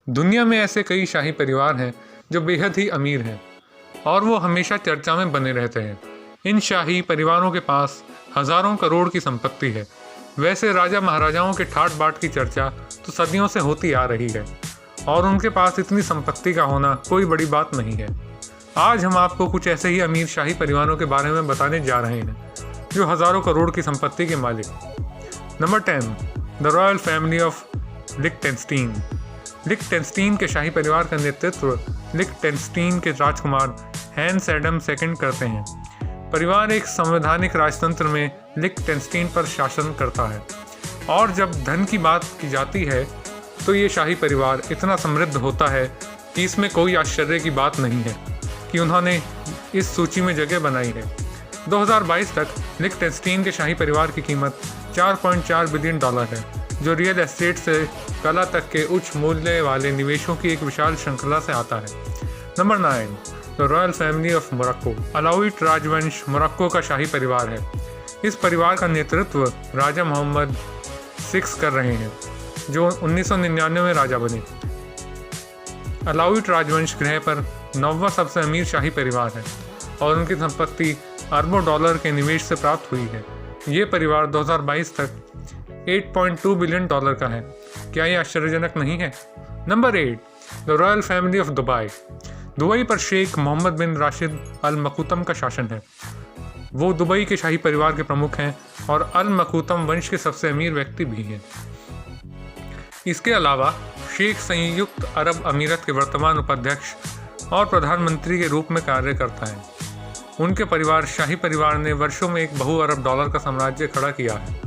दुनिया में ऐसे कई शाही परिवार हैं जो बेहद ही अमीर हैं और वो हमेशा चर्चा में बने रहते हैं। इन शाही परिवारों के पास हजारों करोड़ की संपत्ति है। वैसे राजा महाराजाओं के ठाट बाट की चर्चा तो सदियों से होती आ रही है और उनके पास इतनी संपत्ति का होना कोई बड़ी बात नहीं है। आज हम आपको कुछ ऐसे ही अमीर शाही परिवारों के बारे में बताने जा रहे हैं जो हजारों करोड़ की संपत्ति के मालिक। Number 10, the royal family of Liechtenstein. Liechtenstein के शाही परिवार का नेतृत्व लिक्टेनस्टीन के राजकुमार हैंस एडम सेकंड करते हैं। परिवार एक संवैधानिक राजतंत्र में लिक्टेनस्टीन पर शासन करता है और जब धन की बात की जाती है तो ये शाही परिवार इतना समृद्ध होता है कि इसमें कोई आश्चर्य की बात नहीं है कि उन्होंने इस सूची में जगह बनाई है। 2022 तक लिक्टेनस्टीन के शाही परिवार की कीमत $4.4 बिलियन है, जो रियल एस्टेट से कला तक के उच्च मूल्य वाले निवेशों की एक विशाल श्रृंखला से आता है। Number 9, the royal family of Morocco. Alaouite राजवंश मोरक्को का शाही परिवार है। इस परिवार का नेतृत्व राजा मोहम्मद 6 कर रहे हैं, जो 1999 में राजा बने। अलाउइट राजवंश ग्रह पर 9वां सबसे अमीर शाही परिवार है और उनकी संपत्ति अरबों डॉलर के निवेश से प्राप्त हुई है। ये परिवार 2022 तक $8.2 बिलियन का है। क्या ये आश्चर्यजनक नहीं है? Number 8, the royal family of Dubai. Dubai पर शेख मोहम्मद बिन राशिद अल मखूतम का शासन है। वो दुबई के शाही परिवार के प्रमुख हैं और अल मखूतम वंश के सबसे अमीर व्यक्ति भी हैं। इसके अलावा शेख संयुक्त अरब अमीरत के वर्तमान उपाध्यक्ष और प्रधानमंत्री के रूप में कार्य करता है। उनके परिवार शाही परिवार ने वर्षों में एक बहु अरब डॉलर का साम्राज्य खड़ा किया है।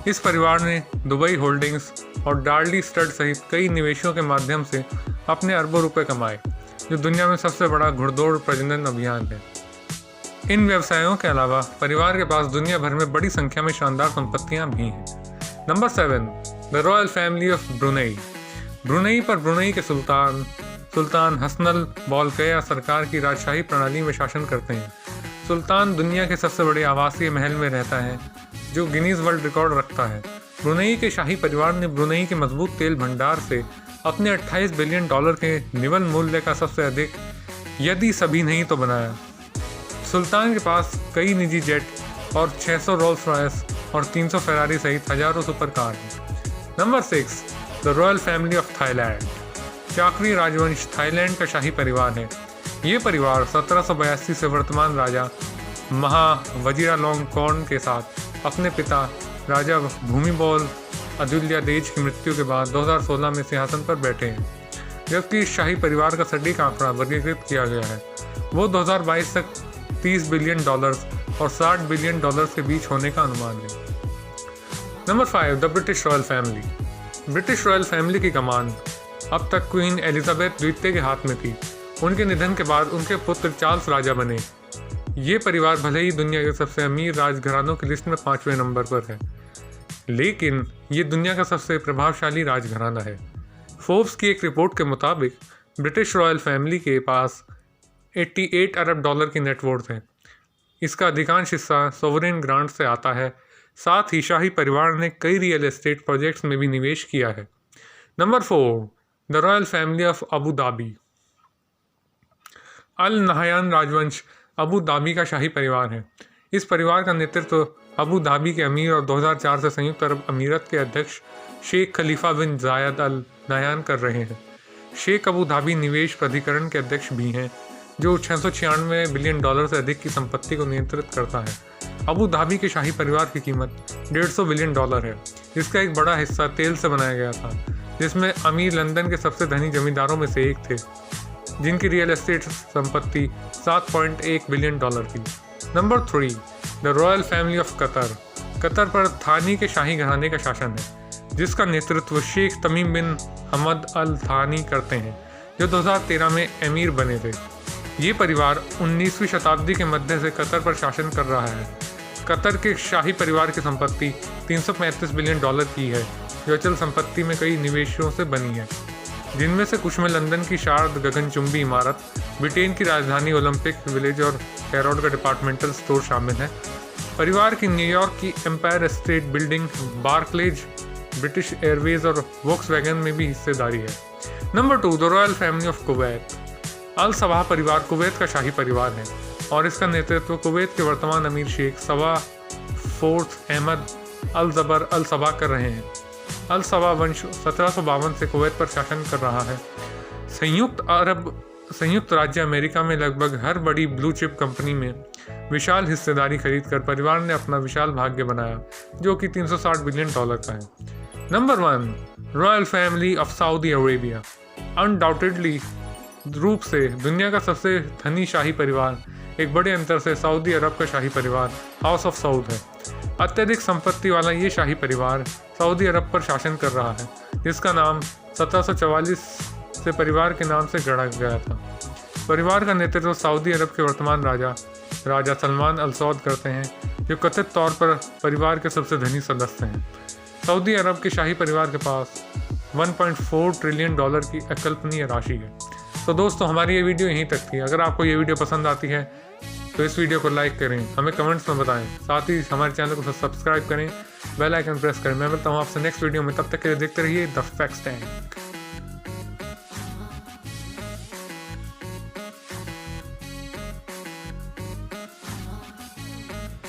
इस परिवार ने दुबई होल्डिंग्स और डार्ली स्टड सहित कई निवेशों के माध्यम से अपने अरबों रुपए कमाए, जो दुनिया में सबसे बड़ा घुड़दौड़ प्रजनन अभियान है। इन व्यवसायों के अलावा परिवार के पास दुनिया भर में बड़ी संख्या में शानदार संपत्तियां भी हैं। Number 7, the royal family of Brunei. Brunei पर ब्रुनेई के सुल्तान हसनल बोल्किया सरकार की राजशाही प्रणाली में शासन करते हैं। सुल्तान दुनिया के सबसे बड़े आवासीय महल में रहता है, जो गिनीज वर्ल्ड रिकॉर्ड रखता है। ब्रुनेई के शाही परिवार ने ब्रुनेई के मजबूत तेल भंडार से अपने $28 बिलियन के निवल मूल्य का सबसे अधिक, यदि सभी नहीं तो, बनाया। सुल्तान के पास कई निजी जेट और 600 रोल्स रॉयस और 300 फेरारी सहित हजारों सुपर कार हैं। Number 6, the royal family of Thailand. चाकरी राजवंश थाईलैंड का शाही परिवार है। ये परिवार 1782 से वर्तमान राजा महा वजीरालोंगकोर्न के साथ अपने पिता राजा भूमिबोल अदुल्यादेज की मृत्यु के बाद 2016 में सिंहासन पर बैठे हैं, जबकि इस शाही परिवार का सटीक आंकड़ा वर्गीकृत किया गया है। वो 2022 तक $30 बिलियन और $60 बिलियन के बीच होने का अनुमान है। Number 5, the British royal family. British royal family की कमान अब तक क्वीन एलिजाबेथ द्वितीय के हाथ में थी। उनके निधन के बाद उनके पुत्र चार्ल्स राजा बने। ये परिवार भले ही दुनिया के सबसे अमीर राजघरानों की लिस्ट में 5वें नंबर पर है, लेकिन ये दुनिया का सबसे प्रभावशाली राजघराना है। फोर्ब्स की एक रिपोर्ट के मुताबिक ब्रिटिश रॉयल फैमिली के पास $88 अरब की नेटवर्थ है। इसका अधिकांश हिस्सा सोवरेन ग्रांट से आता है। साथ ही शाही परिवार ने कई रियल एस्टेट प्रोजेक्ट्स में भी निवेश किया है। Number 4, the royal family of Abu Dhabi. Al Nahyan राजवंश अबू धाबी का शाही परिवार है। इस परिवार का नेतृत्व अबू धाबी के अमीर और 2004 से संयुक्त अरब अमीरत के अध्यक्ष शेख खलीफा बिन जायद अल नहयान कर रहे हैं। शेख अबू धाबी निवेश प्राधिकरण के अध्यक्ष भी हैं, जो $696 बिलियन से अधिक की संपत्ति को नियंत्रित करता है। अबू धाबी के शाही परिवार की कीमत $150 बिलियन है, जिसका एक बड़ा हिस्सा तेल से बनाया गया था, जिसमें अमीर लंदन के सबसे धनी जमींदारों में से एक थे, जिनकी रियल एस्टेट संपत्ति $7.1 बिलियन थी। Number 3, the royal family of Qatar. Qatar पर थानी के शाही घराने का शासन है, जिसका नेतृत्व शेख तमीम बिन हमद अल थानी करते हैं, जो 2013 में अमीर बने थे। ये परिवार 19वीं शताब्दी के मध्य से कतर पर शासन कर रहा है। कतर के शाही परिवार की संपत्ति $335 बिलियन की है, जो अचल संपत्ति में कई निवेशों से बनी है, जिनमें से कुछ में लंदन की शार्द गगनचुंबी इमारत, ब्रिटेन की राजधानी ओलंपिक विलेज और हैरोड का डिपार्टमेंटल स्टोर शामिल है। परिवार की न्यूयॉर्क की Empire State building, Barclays, British Airways और वॉक्सवैगन में भी हिस्सेदारी है। Number 2, the royal family of Kuwait. Al Sabah परिवार कुवैत का शाही परिवार है और इसका नेतृत्व कुवैत के वर्तमान अमीर शेख सबा फोर्थ अहमद अल जबर अल सबा कर रहे हैं। अल सबा वंश 1752 से कुवैत पर शासन कर रहा है। संयुक्त राज्य अमेरिका में लगभग हर बड़ी ब्लू चिप कंपनी में विशाल हिस्सेदारी खरीदकर परिवार ने अपना विशाल भाग्य बनाया, जो कि $360 बिलियन का है। Number 1, royal family of Saudi Arabia. Undoubtedly रूप से दुनिया का सबसे धनी शाही परिवार, एक बड़े अंतर से सऊदी अरब का शाही परिवार हाउस ऑफ सऊद है। अत्यधिक संपत्ति वाला ये शाही परिवार सऊदी अरब पर शासन कर रहा है, जिसका नाम 1744 से परिवार के नाम से गढ़ा गया था। परिवार का नेतृत्व सऊदी अरब के वर्तमान राजा सलमान अल सऊद करते हैं, जो कथित तौर पर परिवार के सबसे धनी सदस्य हैं। सऊदी अरब के शाही परिवार के पास $1.4 ट्रिलियन की अकल्पनीय राशि है। तो दोस्तों, हमारी ये वीडियो यहीं तक थी। अगर आपको ये वीडियो पसंद आती है तो इस वीडियो को लाइक करें, हमें कमेंट्स में बताएं, साथ ही हमारे चैनल को सब्सक्राइब करें, बेल आइकन प्रेस करें। मैं मिलता हूँ आपसे नेक्स्ट वीडियो में, तब तक के लिए देखते रहिए द फैक्ट्स टाइम।